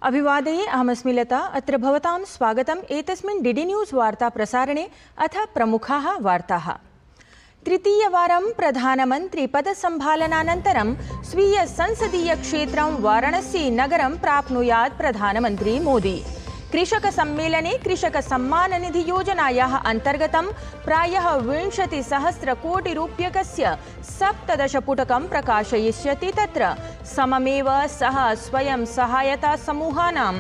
अभिवादये, अहमस्मि लता। अत्र भवतां स्वागतम् एतस्मिन् डीडी न्यूज़ वार्ता प्रसारणे। अथ प्रमुखाः वार्ताः। तृतीयवारं प्रधानमन्त्री पदसम्भालनानन्तरं स्वीय संसदीय क्षेत्रं वाराणसी नगरं प्राप्नुयात् प्रधानमन्त्री मोदी। कृषक सम्मेलने कृषक सम्मान निधि योजनायाः अन्तर्गतं प्रायः 20,000 कोटि रूप्यकस्य 17 पुटकं प्रकाशयिष्यति। तत्र सममेव सः स्वयं सहायता समूहानां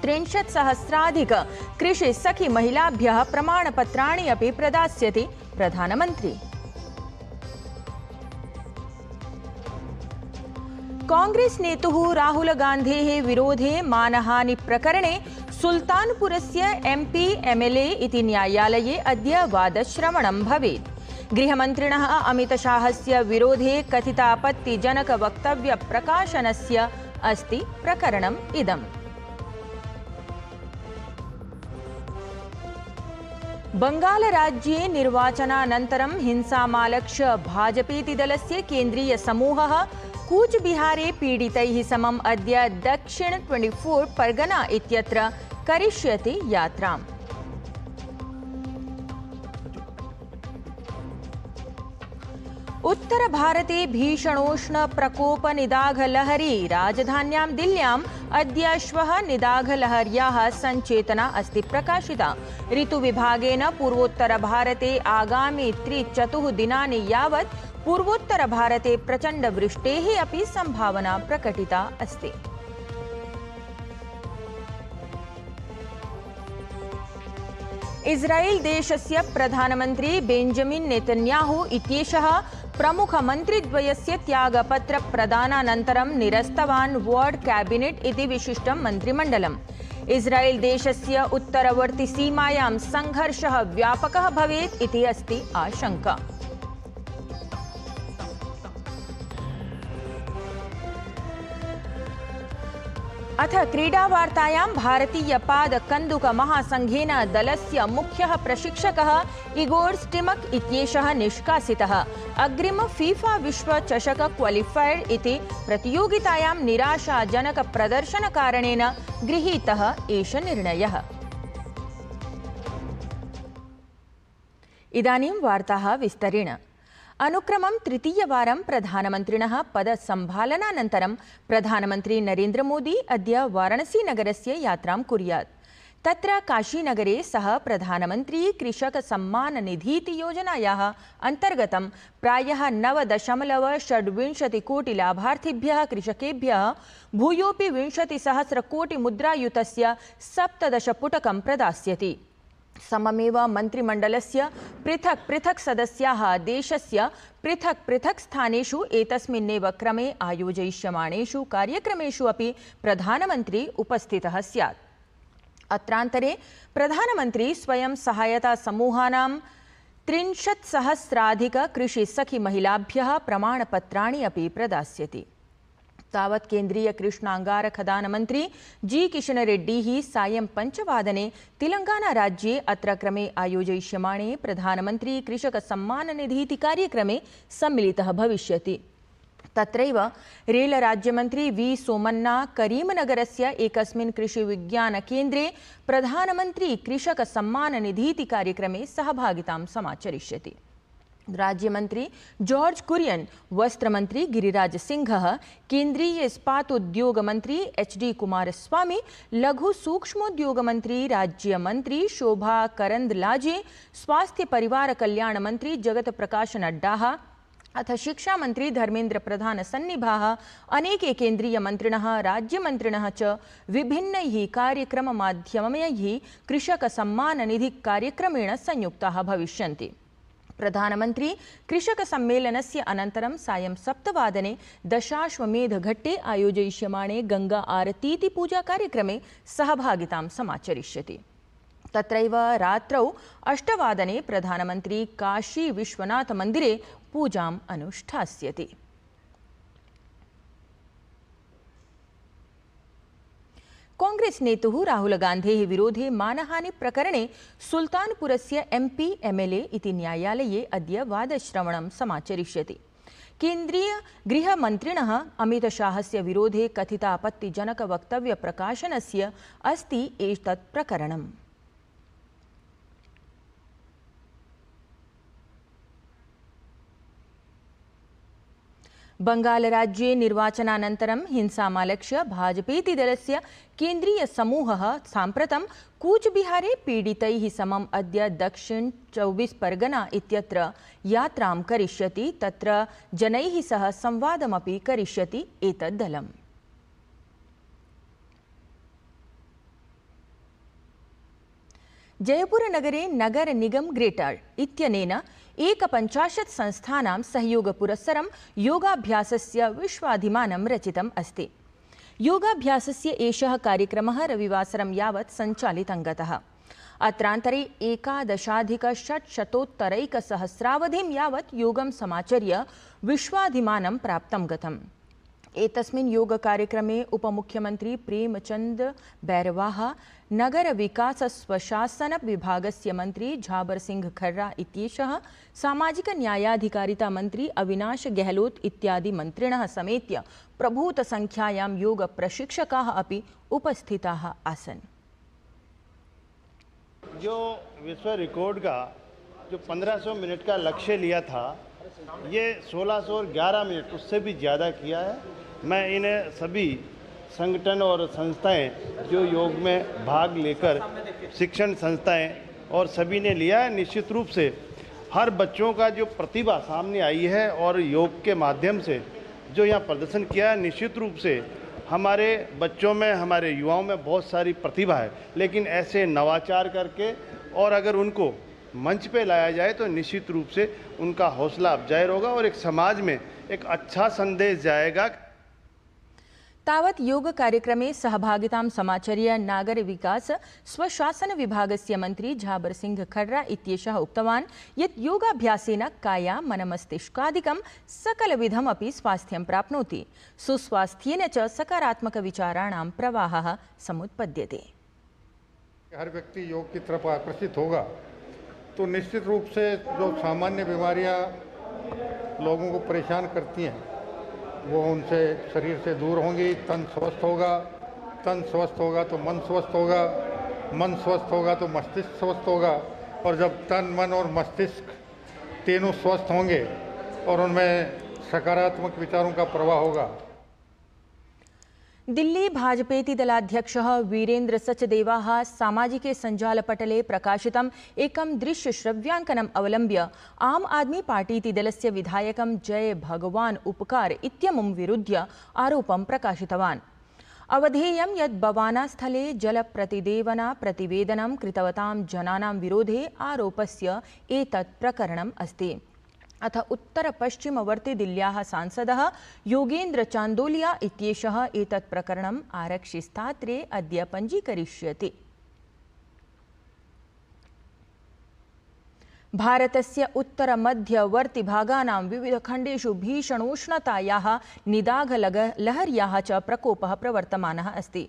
63,000 कृषि सखी महिलाभ्यः प्रमाणपत्राणि अपि प्रदास्यति प्रधानमन्त्री। कांग्रेस नेतुः राहुल गान्धेः विरोधे मानहानि प्रकरणे सुल्तानपुरस्य एमपी एमएलए इति न्यायालये अद्य वादश्रवणं भवेत्। गृहमन्त्रिणः अमितशाहस्य विरोधे कथितापत्तिजनक वक्तव्य प्रकाशनस्य अस्ति प्रकरणम् इदम्। बंगालराज्ये निर्वाचनानन्तरं हिंसामालक्ष्य भाजपेति दलस्य केन्द्रीय समूहः कूचबिहारे पीडितैः समम् अद्य दक्षिण 24 परगना इत्यत्र करिष्यति यात्राम्। उत्तरभारते भीषणोष्ण प्रकोप निदाघलहरी। राजधान्यां दिल्ल्याम् अद्य श्वः निदाघलहर्याः सञ्चेतना अस्ति प्रकाशिता। ऋतुविभागेन पूर्वोत्तरभारते आगामि 3-4 दिनानि यावत् पूर्वोत्तरभारते प्रचण्डवृष्टेः अपि सम्भावना प्रकटिता अस्ति। इस्राएल देशस्य प्रधानमन्त्री बेंजामिन नेतन्याहू इत्येषः प्रमुखमन्त्रिद्वयस्य त्यागपत्र प्रदानानन्तरं निरस्तवान् वर्ल्ड कैबिनेट इति विशिष्टं मन्त्रिमण्डलम्। इस्राएल देशस्य उत्तरवर्ति सीमायां संघर्षः व्यापकः भवेत् इति अस्ति आशंका। अथ क्रीडावार्तायां भारतीय पादकन्दुक महासंघेन दलस्य मुख्यः प्रशिक्षकः इगोर स्टिमक इत्येषः निष्कासितः। अग्रिम फीफा विश्व चषक क्वालिफायर् इति प्रतियोगितायां निराशाजनक प्रदर्शनकारणेन गृहीतः एष निर्णयः। इदानीं वार्ताः विस्तरेण। अनुक्रमं तृतीयवारं प्रधानमन्त्रिणः पदसम्भालनानन्तरं प्रधानमन्त्री नरेन्द्र मोदी अद्य वाराणसी नगरस्य यात्रां कुर्यात्। तत्र काशीनगरे सः प्रधानमन्त्री कृषक सम्मान निधीति योजनायाः अन्तर्गतं प्रायः 9.26 कोटि लाभार्थिभ्यः कृषकेभ्यः भूयोऽपि 20,000 कोटि मुद्रायुतस्य 17 पुटकं प्रदास्यति। सममेव मन्त्रिमण्डलस्य पृथक् सदस्याः देशस्य पृथक् स्थानेषु एतस्मिन्नेव क्रमे आयोजयिष्यमाणेषु कार्यक्रमेषु अपि प्रधानमन्त्री उपस्थितः स्यात्। अत्रान्तरे प्रधानमन्त्री स्वयं सहायता समूहानां 63,000 कृषि सखी महिलाभ्यः प्रमाणपत्राणि अपि प्रदास्यति। तावत् केन्द्रीय कृष्णांगार खदान मंत्री जी किशन रेड्डी सायं 5 वादने तेलंगाना राज्ये अत्र क्रमे आयोजयिष्यमाणे प्रधानमंत्री कृषक सम्मान निधीति कार्यक्रमे सम्मिलितः भविष्यति। तत्रैव रेल राज्यमंत्री वी सोमन्ना करीमनगरस्य एकस्मिन् कृषि विज्ञान केन्द्रे प्रधानमंत्री कृषक सम्मान निधीति कार्यक्रमे सहभागितां समाचरिष्यति। राज्यमंत्री जॉर्ज कुरियन, वस्त्रमंत्री गिरिराज सिंह, केन्द्रीय इस्पातोद्योग मंत्री HD कुमारस्वामी, लघु सूक्ष्मोद्योग मंत्री राज्यमंत्री शोभा करंदलाजे, स्वास्थ्य परिवार कल्याण मंत्री जगत प्रकाश नड्डा अथ शिक्षा मंत्री धर्मेन्द्र प्रधान सन्निभाः अनेके केन्द्रीय मंत्रिणः राज्यमंत्रिणः च विभिन्नैः कार्यक्रममाध्यमैः कृषक सम्मान निधि कार्यक्रमेण संयुक्ताः भविष्यन्ति। प्रधानमंत्री कृषक सम्मेलनस्य अनन्तरं सायं 7 वादने दशाश्वमेधघट्टे आयोजयिष्यमाणे गंगा आरतीति पूजा कार्यक्रमे सहभागितां समाचरिष्यति। तत्रैव रात्रौ 8 वादने प्रधानमंत्री काशी विश्वनाथ मन्दिरे पूजाम् अनुष्ठास्यति। कांग्रेस नेतुः राहुल गान्धेः विरोधे मानहानि प्रकरणे सुल्तानपुरस्य एमपी एमएलए इति न्यायालये अद्य वादश्रवणं समाचरिष्यति। केन्द्रीय गृहमन्त्रिणः अमितशाहस्य विरोधे कथितापत्तिजनकवक्तव्यप्रकाशनस्य अस्ति एतत् प्रकरणम्। बंगालराज्ये निर्वाचनानन्तरं हिंसामालक्ष्य भाजपेति दलस्य केन्द्रीयसमूहः साम्प्रतं कूचबिहारे पीडितैः समम् अद्य दक्षिण 24 परगना इत्यत्र यात्रां करिष्यति। तत्र जनैः सह संवादमपि करिष्यति एतत् दलम्। जयपुरनगरे नगर निगम ग्रेटर इत्यनेन 51 संस्थानां सहयोगपुरस्सरं योगाभ्यासस्य विश्वाधिमानं रचितम् अस्ति। योगाभ्यासस्य एषः कार्यक्रमः रविवासरं यावत् सञ्चालितं गतः। अत्रान्तरे 11,600 यावत् योगं समाचर्य विश्वाधिमानं प्राप्तं गतम्। एतस्मिन् योगकार्यक्रमे उपमुख्यमन्त्री प्रेमचंद बैरवाः, नगर विकास स्वशासन विभागस्य मन्त्री झाबर सिंह खर्रा इत्येषः, सामाजिक न्यायाधिकारिता मन्त्री अविनाश गहलोत इत्यादि मन्त्रिणः समेत्य प्रभूतसंख्यायां योग प्रशिक्षकाः अपि उपस्थिताः आसन्। जो विश्व रिकॉर्ड का जो 1500 मिनट का लक्ष्य लिया था, ये 1611 मिनट उससे भी ज़्यादा किया है। मैं इन सभी संगठन और संस्थाएं जो योग में भाग लेकर, शिक्षण संस्थाएं और सभी ने लिया है, निश्चित रूप से हर बच्चों का जो प्रतिभा सामने आई है और योग के माध्यम से जो यहाँ प्रदर्शन किया है, निश्चित रूप से हमारे बच्चों में, हमारे युवाओं में बहुत सारी प्रतिभा है। लेकिन ऐसे नवाचार करके और अगर उनको मंच पे लाया जाए तो निश्चित रूप से उनका हौसला अफजाई होगा और एक समाज में एक अच्छा संदेश जाएगा। तावत् योग कार्यक्रमे सहभागितां समाचर्य नागर विकास स्वशासन विभागस्य मन्त्री झाबर सिंह खर्रा इत्येषः उक्तवान् यत् योगाभ्यासेन काया मनमस्तिष्कादिकं सकलविधमपि स्वास्थ्यं प्राप्नोति। सुस्वास्थ्येन च सकारात्मक विचाराणां प्रवाहः समुत्पद्यते। हर व्यक्ति योग की तरफ आकर्षित होगा तो निश्चित रूप से जो सामान्य बीमारियां लोगों को परेशान करती हैं वो उनसे शरीर से दूर होंगी। तन स्वस्थ होगा, तन स्वस्थ होगा तो मन स्वस्थ होगा, मन स्वस्थ होगा तो मस्तिष्क स्वस्थ होगा, और जब तन, मन और मस्तिष्क तीनों स्वस्थ होंगे और उनमें सकारात्मक विचारों का प्रवाह होगा। दिल्ली भाजपेति दलाध्यक्षः वीरेन्द्र सचदेवाः सामाजिके सञ्जालपटले प्रकाशितम् एकं दृश्यश्रव्याङ्कनम् अवलम्ब्य आम आदमी पार्टीति दलस्य विधायकं जय भगवान् उपकार इत्यमुं विरुध्य आरोपं प्रकाशितवान्। अवधेयं यत् बवानास्थले जलप्रतिदेवना प्रतिवेदनं कृतवतां जनानां विरोधे आरोपस्य एतत् प्रकरणम् अस्ति। अथ उत्तरपश्चिमवर्ती दिल्ल्याः सांसदः योगेन्द्र चान्दोलिया इत्येषः एतत् प्रकरणम् आरक्षिस्थात्रे अद्य पञ्जीकरिष्यति। भारतस्य उत्तरमध्यवर्तिभागानां विविधखण्डेषु भीषणोष्णतायाः निदाघलहर्याः च प्रकोपः प्रवर्तमानः अस्ति।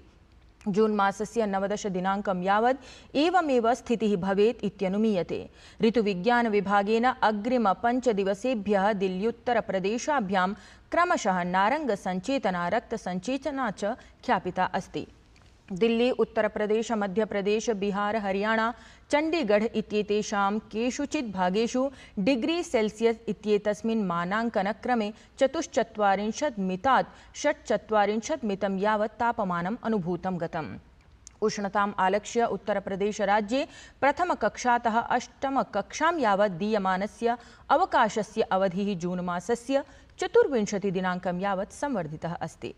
जून मासस्य 19 दिनाङ्कं यावत् एवमेव स्थितिः भवेत् इत्यनुमीयते। ऋतुविज्ञानविभागेन अग्रिम 5 दिवसेभ्यः दिल्ल्युत्तरप्रदेशाभ्यां क्रमशः नारङ्गसञ्चेतना, रक्तसञ्चेतना च ख्यापिता अस्ति। दिल्ली, उत्तरप्रदेश, मध्यप्रदेश, बिहार, हरियाणा, चण्डीगढ़ इत्येतेषां केषुचित् भागेषु डिग्री सेल्सियस् इत्येतस्मिन् मानाङ्कनक्रमे 44 मितात् 46 मितं यावत् तापमानम् अनुभूतं गतम्। उष्णताम् आलक्ष्य उत्तरप्रदेशराज्ये प्रथमकक्षातः अष्टमकक्षां यावत् दीयमानस्य अवकाशस्य अवधिः जून मासस्य 24 दिनाङ्कं यावत् संवर्धितः अस्ति।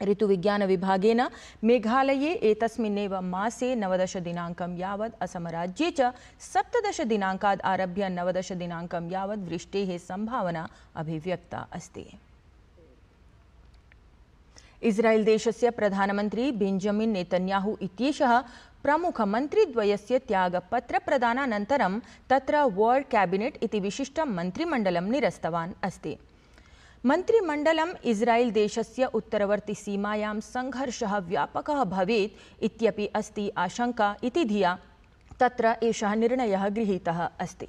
ऋतुविज्ञानविभागेन मेघालये एतस्मिन्नेव मासे 19 दिनाङ्कं यावत्, असमराज्ये च 17 दिनाङ्कात् आरभ्य 19 दिनाङ्कं यावत् वृष्टेः सम्भावना अभिव्यक्ता अस्ति। इस्राएल देशस्य प्रधानमन्त्री बेंजामिन नेतन्याहू इत्येषः प्रमुखमन्त्रिद्वयस्य त्यागपत्रप्रदानानन्तरं तत्र वर्ल्ड कैबिनेट इति विशिष्टं मन्त्रिमण्डलं निरस्तवान् अस्ति। मन्त्रिमण्डलम् इस्राएल देशस्य उत्तरवर्ती सीमायां संघर्षः व्यापकः भवेत् इत्यपि अस्ति आशंका इति धिया तत्र एषः निर्णयः गृहीतः अस्ति।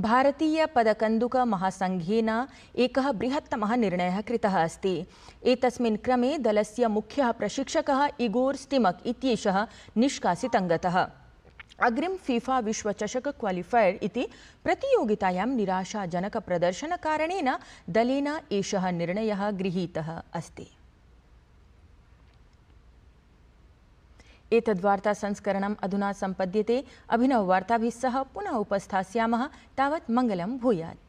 भारतीयपदकन्दुकमहासङ्घेन एकः बृहत्तमः निर्णयः कृतः अस्ति। एतस्मिन् क्रमे दलस्य मुख्यः प्रशिक्षकः इगोर स्टिमक इत्येषः निष्कासितः गतः। अग्रिम फीफा विश्वचषक क्वालिफायर इति प्रतियोगितायां निराशाजनकप्रदर्शनकारणेन दलेन एषः निर्णयः गृहीतः अस्ति। एतद्वार्ता संस्करणम् अधुना सम्पद्यते। अभिनववार्ताभिः सह पुनः उपस्थास्यामः। तावत् मङ्गलं भूयात्।